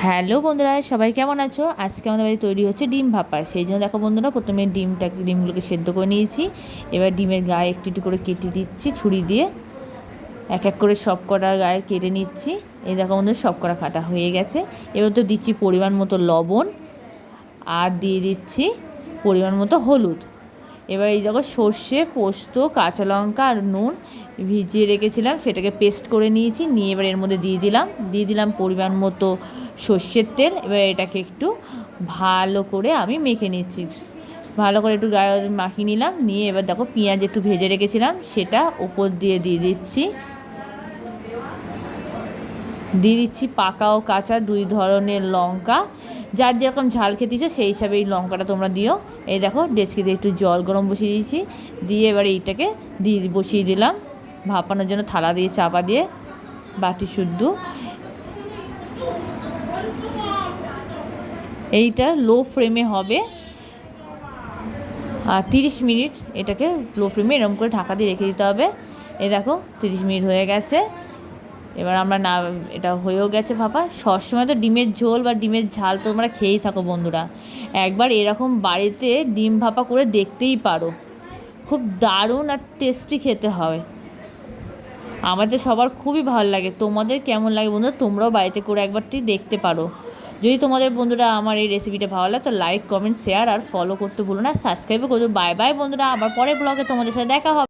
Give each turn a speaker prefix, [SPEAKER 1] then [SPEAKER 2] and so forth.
[SPEAKER 1] Hello বন্ধুরা, সবাই কেমন আছো? আজকে আমাদের বাড়ি তৈরি হচ্ছে ডিম ভাপা। সেই জন্য দেখো বন্ধুরা, প্রথমে ডিমগুলোকে সেদ্ধ করে নিয়েছি। এবার ডিমের গায়ে একটু একটু করে কেটে দিচ্ছি ছুরি দিয়ে। এক এক করে সব কটা গায়ে কেটে নিচ্ছি। এই দেখো বন্ধুরা, সব কটা কাটা হয়ে গেছে। এবার তো দিচ্ছি পরিমাণ মতো লবণ, আর দিয়ে দিচ্ছি পরিমাণ মতো হলুদ। এবার এই দেখো সর্ষে, পোস্ত, কাঁচা লঙ্কা আর নুন ভিজিয়ে রেখেছিলাম, সেটাকে পেস্ট করে নিয়েছি। নিয়ে এবার এর মধ্যে দিয়ে দিলাম পরিমাণ মতো সর্ষের তেল। এবার এটাকে একটু ভালো করে আমি মেখে নিচ্ছি। ভালো করে একটু গায়ে মাখিয়ে নিলাম। নিয়ে এবার দেখো পেঁয়াজ একটু ভেজে রেখেছিলাম, সেটা ওপর দিয়ে দিচ্ছি পাকা ও কাঁচা দুই ধরনের লঙ্কা। যার যেরকম ঝাল খেতে ইচ্ছে সেই হিসাবে এই লঙ্কাটা তোমরা দিও। এই দেখো ডেচকিতে একটু জল গরম বসিয়ে দিয়েছি। দিয়ে এবার এইটাকে বসিয়ে দিলাম ভাপানোর জন্য, থালা দিয়ে চাপা দিয়ে বাটি শুদ্ধ। এইটা লো ফ্লেমে হবে, আর 30 মিনিট এটাকে লো ফ্লেমে এরকম করে ঢাকা দিয়ে রেখে দিতে হবে। এই দেখো 30 মিনিট হয়ে গেছে। এবার আমরা না, এটা হয়েও গেছে ভাপা। সবসময় তো ডিমের ঝোল বা ডিমের ঝাল তোমরা খেয়েই থাকো বন্ধুরা, একবার এরকম বাড়িতে ডিম ভাপা করে দেখতেই পারো। খুব দারুণ আর টেস্টি খেতে হয়। আমাদের সবার খুবই ভালো লাগে। তোমাদের কেমন লাগে বন্ধুরা? তোমরাও বাড়িতে করে একবারটি দেখতে পারো। যদি তোমাদের বন্ধুরা আমার এই রেসিপিটা ভালো লাগে তো লাইক, কমেন্ট, শেয়ার আর ফলো করতে ভুলো না, সাবস্ক্রাইবও করো। বাই বাই বন্ধুরা, আবার পরের ব্লগে তোমাদের সাথে দেখা হবে।